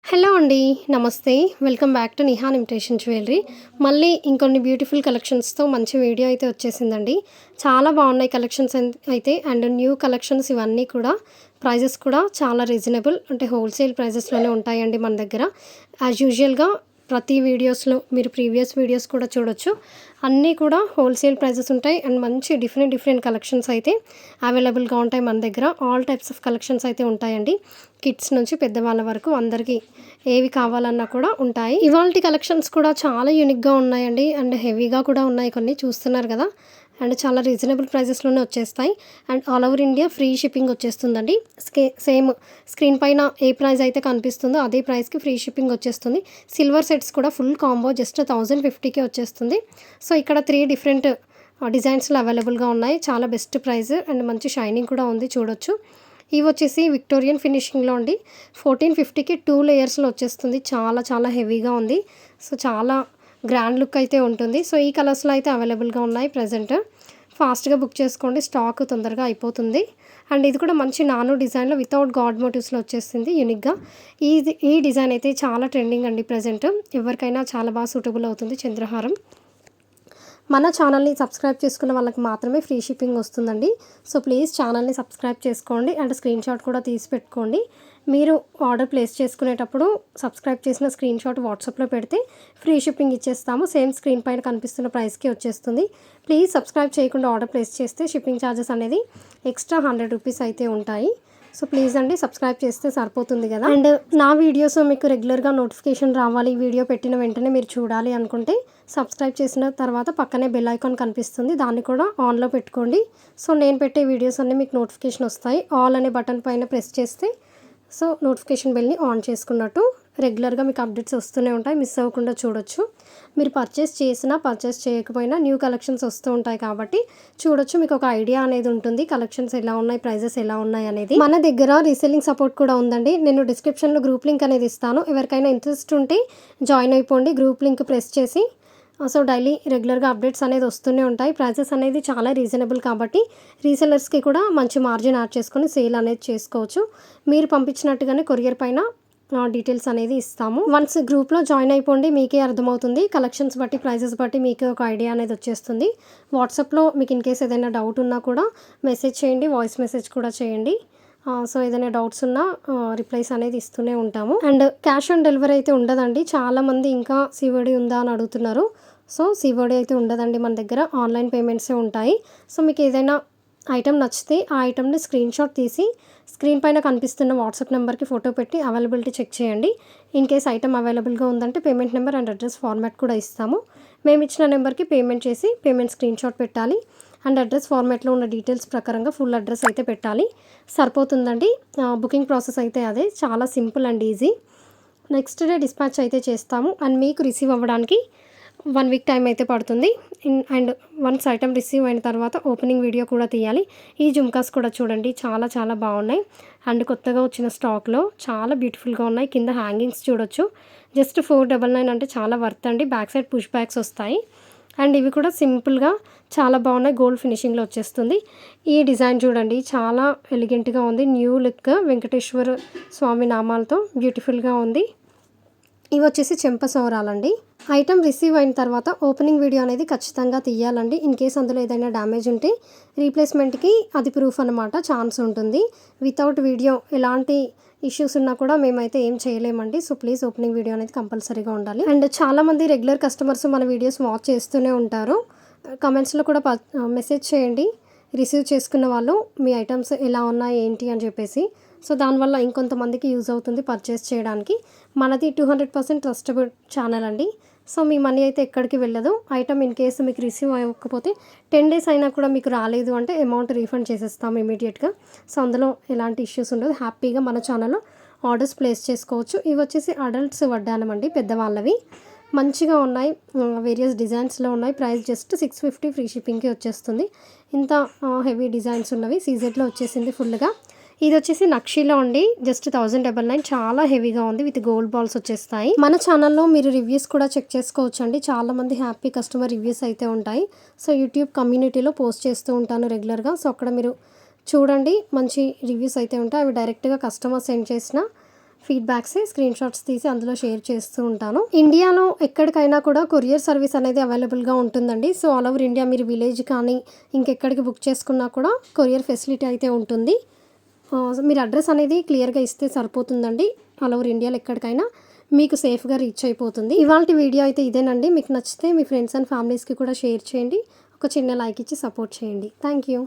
Hello అండి. నమస్తే. Welcome back to Nihan imitation jewellery. మళ్ళీ ఇంకొన్ని బ్యూటిఫుల్ కలెక్షన్స్‌తో మంచి వీడియో అయితే వచ్చేసిందండి. చాలా బాగున్నాయి కలెక్షన్స్ అయితే అండ్ న్యూ కలెక్షన్స్ ఇవన్నీ కూడా ప్రైజెస్ కూడా చాలా రీజనబుల్ అంటే హోల్‌సేల్ ప్రైజెస్‌లోనే ఉంటాయండి మన దగ్గర. యాజ్ యూజువల్‌గా ప్రతి వీడియోస్‌లో మీరు ప్రీవియస్ వీడియోస్ కూడా చూడొచ్చు. అన్నీ కూడా హోల్‌సేల్ ప్రైజెస్ ఉంటాయి అండ్ మంచి డిఫరెంట్ కలెక్షన్స్ అయితే అవైలబుల్‌గా ఉంటాయి మన దగ్గర. ఆల్ టైప్స్ ఆఫ్ కలెక్షన్స్ అయితే ఉంటాయండి. కిడ్స్ నుంచి పెద్దవాళ్ళ వరకు అందరికీ ఏవి కావాలన్నా కూడా ఉంటాయి. ఇవాల్టి కలెక్షన్స్ కూడా చాలా యూనిక్‌గా ఉన్నాయండి అండ్ హెవీగా కూడా ఉన్నాయి కొన్ని చూస్తున్నారు కదా! అండ్ చాలా రీజనబుల్ ప్రైజెస్‌లోనే వచ్చేస్తాయి. And all over India free shipping వచ్చేస్తుందండి. సేమ్ స్క్రీన్ పైన ఏ ప్రైస్ అయితే కనిపిస్తుందో అదే ప్రైస్‌కి ఫ్రీ షిప్పింగ్ వచ్చేస్తుంది. సిల్వర్ సెట్స్ కూడా ఫుల్ కాంబో జస్ట్ 1050కే వచ్చేస్తుంది. సో ఇక్కడ 3 డిఫరెంట్ డిజైన్స్‌లో అవైలబుల్‌గా ఉన్నాయి. చాలా బెస్ట్ ప్రైస్ అండ్ మంచి షైనింగ్ కూడా ఉంది చూడొచ్చు. ఇవి వచ్చేసి విక్టోరియన్ ఫినిషింగ్‌లో అండి. 1450కి 2 లేయర్స్‌లో వచ్చేస్తుంది. చాలా హెవీగా ఉంది. సో చాలా గ్రాండ్ లుక్ అయితే ఉంటుంది. సో ఈ కలర్స్‌లో అయితే అవైలబుల్‌గా ఉన్నాయి ప్రెజెంట్. ఫాస్ట్‌గా బుక్ చేసుకోండి. స్టాక్ తొందరగా అయిపోతుంది. అండ్ ఇది కూడా మంచి నానో డిజైన్‌లో వితౌట్ గాడ్ మోటివ్స్‌లో వచ్చేసింది యూనిక్‌గా. ఈ డిజైన్ అయితే చాలా ట్రెండింగ్ అండి ప్రెజెంట్. ఎవరికైనా చాలా బాగా సూటబుల్ అవుతుంది చంద్రహారం. మన ఛానల్ని సబ్స్క్రైబ్ చేసుకున్న వాళ్ళకి మాత్రమే ఫ్రీ షిప్పింగ్ వస్తుందండి. సో ప్లీజ్ ఛానల్ని సబ్స్క్రైబ్ చేసుకోండి అండ్ స్క్రీన్ షాట్ కూడా తీసి పెట్టుకోండి. మీరు ఆర్డర్ ప్లేస్ చేసుకునేటప్పుడు సబ్స్క్రైబ్ చేసిన స్క్రీన్ షాట్ వాట్సాప్లో పెడితే ఫ్రీ షిప్పింగ్ ఇచ్చేస్తాము. సేమ్ స్క్రీన్ పైన కనిపిస్తున్న ప్రైస్కి వచ్చేస్తుంది. ప్లీజ్ సబ్స్క్రైబ్ చేయకుండా ఆర్డర్ ప్లేస్ చేస్తే షిప్పింగ్ ఛార్జెస్ అనేది ఎక్స్ట్రా 100 రూపీస్ అయితే ఉంటాయి. సో ప్లీజ్ అండి సబ్స్క్రైబ్ చేస్తే సరిపోతుంది కదా. అండ్ నా వీడియోస్ మీకు రెగ్యులర్గా నోటిఫికేషన్ రావాలి, వీడియో పెట్టిన వెంటనే మీరు చూడాలి అనుకుంటే సబ్స్క్రైబ్ చేసిన తర్వాత పక్కనే బెల్ ఐకాన్ కనిపిస్తుంది, దాన్ని కూడా ఆన్లో పెట్టుకోండి. సో నేను పెట్టే వీడియోస్ అన్నీ మీకు నోటిఫికేషన్ వస్తాయి. ఆల్ అనే బటన్ పైన ప్రెస్ చేస్తే సో నోటిఫికేషన్ బెల్ని ఆన్ చేసుకున్నట్టు రెగ్యులర్గా మీకు అప్డేట్స్ వస్తూనే ఉంటాయి. మిస్ అవ్వకుండా చూడొచ్చు. మీరు పర్చేస్ చేసినా పర్చేస్ చేయకపోయినా న్యూ కలెక్షన్స్ వస్తూ ఉంటాయి కాబట్టి చూడొచ్చు. మీకు ఒక ఐడియా అనేది ఉంటుంది కలెక్షన్స్ ఎలా ఉన్నాయి, ప్రైజెస్ ఎలా ఉన్నాయి అనేది. మన దగ్గర రీసెల్లింగ్ సపోర్ట్ కూడా ఉందండి. నేను డిస్క్రిప్షన్లో గ్రూప్ లింక్ అనేది ఇస్తాను. ఎవరికైనా ఇంట్రెస్ట్ ఉంటే జాయిన్ అయిపోండి. గ్రూప్ లింక్ ప్రెస్ చేసి సో డైలీ రెగ్యులర్గా అప్డేట్స్ అనేది వస్తూనే ఉంటాయి. ప్రైజెస్ అనేది చాలా రీజనబుల్ కాబట్టి రీసెలర్స్కి కూడా మంచి మార్జిన్ యాడ్ చేసుకొని సేల్ అనేది చేసుకోవచ్చు. మీరు పంపించినట్టుగానే కొరియర్ పైన డీటెయిల్స్ అనేది ఇస్తాము. వన్స్ గ్రూప్లో జాయిన్ అయిపోండి, మీకే అర్థమవుతుంది. కలెక్షన్స్ బట్టి ప్రైజెస్ బట్టి మీకే ఒక ఐడియా అనేది వచ్చేస్తుంది. వాట్సాప్లో మీకు ఇన్ కేస్ ఏదైనా డౌట్ ఉన్నా కూడా మెసేజ్ చేయండి, వాయిస్ మెసేజ్ కూడా చేయండి. సో ఏదైనా డౌట్స్ ఉన్నా రిప్లైస్ అనేది ఇస్తూనే ఉంటాము. అండ్ క్యాష్ ఆన్ డెలివరీ అయితే ఉండదండి. చాలామంది ఇంకా సిఓడి ఉందా అని అడుగుతున్నారు. సో సిఓడి అయితే ఉండదండి మన దగ్గర. ఆన్లైన్ పేమెంట్సే ఉంటాయి. సో మీకు ఏదైనా ఐటెం నచ్చితే ఆ ఐటెంని స్క్రీన్ షాట్ తీసి స్క్రీన్ పైన కనిపిస్తున్న వాట్సాప్ నెంబర్కి ఫోటో పెట్టి అవైలబిలిటీ చెక్ చేయండి. ఇన్ కేస్ ఐటెం అవైలబుల్గా ఉందంటే payment number and address format కూడా ఇస్తాము. మేము ఇచ్చిన నెంబర్కి పేమెంట్ చేసి పేమెంట్ స్క్రీన్ షాట్ పెట్టాలి అండ్ అడ్రస్ ఫార్మాట్లో ఉన్న డీటెయిల్స్ ప్రకారంగా ఫుల్ అడ్రస్ అయితే పెట్టాలి. సరిపోతుందండి. బుకింగ్ ప్రాసెస్ అయితే అదే చాలా simple and easy. Next day dispatch అయితే చేస్తాము అండ్ మీకు రిసీవ్ అవ్వడానికి 1 వీక్ టైం అయితే పడుతుంది. అండ్ వన్స్ ఐటమ్ రిసీవ్ అయిన తర్వాత ఓపెనింగ్ వీడియో కూడా తీయాలి. ఈ జుమ్కాస్ కూడా చూడండి చాలా బాగున్నాయి అండ్ కొత్తగా వచ్చిన స్టాక్లో చాలా బ్యూటిఫుల్గా ఉన్నాయి. కింద హ్యాంగింగ్స్ చూడొచ్చు. జస్ట్ 499 అంటే చాలా వర్త్ అండి. బ్యాక్ సైడ్ పుష్ బ్యాక్స్ వస్తాయి అండ్ ఇవి కూడా సింపుల్గా చాలా బాగున్నాయి. గోల్డ్ ఫినిషింగ్లో వచ్చేస్తుంది. ఈ డిజైన్ చూడండి చాలా ఎలిగెంట్గా ఉంది. న్యూ లుక్ వెంకటేశ్వర స్వామి నామాలతో బ్యూటిఫుల్గా ఉంది. ఇవి వచ్చేసి చెంప సౌరాలండి. ఐటమ్ రిసీవ్ అయిన తర్వాత ఓపెనింగ్ వీడియో అనేది ఖచ్చితంగా తీయాలండి. ఇన్ కేస్ అందులో ఏదైనా డ్యామేజ్ ఉంటే రీప్లేస్మెంట్కి అది ప్రూఫ్ అనమాట, ఛాన్స్ ఉంటుంది. వితౌట్ వీడియో ఎలాంటి ఇష్యూస్ ఉన్నా కూడా మేమైతే ఏం చేయలేమండి. సో ప్లీజ్ ఓపెనింగ్ వీడియో అనేది కంపల్సరీగా ఉండాలి. అండ్ చాలామంది రెగ్యులర్ కస్టమర్స్ మన వీడియోస్ వాచ్ చేస్తూనే ఉంటారు. కమెంట్స్లో కూడా మెసేజ్ చేయండి రిసీవ్ చేసుకున్న వాళ్ళు మీ ఐటమ్స్ ఎలా ఉన్నాయి ఏంటి అని చెప్పేసి. సో దానివల్ల ఇంకొంతమందికి యూజ్ అవుతుంది పర్చేస్ చేయడానికి. మనది 200% ట్రస్టబుల్ ఛానల్ అండి. సో మీ మనీ అయితే ఎక్కడికి వెళ్ళదు. ఐటమ్ ఇన్ కేసు మీకు రిసీవ్ అవ్వకపోతే 10 డేస్ అయినా కూడా మీకు రాలేదు అంటే అమౌంట్ రీఫండ్ చేసేస్తాము ఇమీడియట్గా. సో అందులో ఎలాంటి ఇష్యూస్ ఉండదు. హ్యాపీగా మన ఛానల్లో ఆర్డర్స్ ప్లేస్ చేసుకోవచ్చు. ఇవి వచ్చేసి అడల్ట్స్ వడ్డానం అండి, పెద్దవాళ్ళవి. మంచిగా ఉన్నాయి. వేరియస్ డిజైన్స్లో ఉన్నాయి. ప్రైస్ జస్ట్ 650 ఫ్రీ షిప్పింగ్కి వచ్చేస్తుంది. ఇంత హెవీ డిజైన్స్ ఉన్నవి సీజెడ్లో వచ్చేసింది ఫుల్గా. ఇది వచ్చేసి నక్షీలో అండి. జస్ట్ 1099 చాలా హెవీగా ఉంది. విత్ గోల్డ్ బాల్స్ వచ్చేస్తాయి. మన ఛానల్లో మీరు రివ్యూస్ కూడా చెక్ చేసుకోవచ్చు అండి. చాలామంది హ్యాపీ కస్టమర్ రివ్యూస్ అయితే ఉంటాయి. సో యూట్యూబ్ కమ్యూనిటీలో పోస్ట్ చేస్తూ ఉంటాను రెగ్యులర్గా. సో అక్కడ మీరు చూడండి మంచి రివ్యూస్ అయితే ఉంటాయి. అవి డైరెక్ట్గా కస్టమర్ సెండ్ చేసిన ఫీడ్బ్యాక్స్ స్క్రీన్ షాట్స్ తీసి అందులో షేర్ చేస్తూ ఉంటాను. ఇండియాలో ఎక్కడికైనా కూడా కొరియర్ సర్వీస్ అనేది అవైలబుల్గా ఉంటుందండి. సో ఆల్ ఓవర్ ఇండియా మీరు విలేజ్ కానీ ఇంకెక్కడికి బుక్ చేసుకున్నా కూడా కొరియర్ ఫెసిలిటీ అయితే ఉంటుంది. మీరు అడ్రస్ అనేది క్లియర్గా ఇస్తే సరిపోతుందండి. ఆల్ ఓవర్ ఇండియాలో ఎక్కడికైనా మీకు సేఫ్గా రీచ్ అయిపోతుంది. ఇవాళ వీడియో అయితే ఇదేనండి. మీకు నచ్చితే మీ ఫ్రెండ్స్ అండ్ ఫ్యామిలీస్కి కూడా షేర్ చేయండి. ఒక చిన్న లైక్ ఇచ్చి సపోర్ట్ చేయండి. Thank you.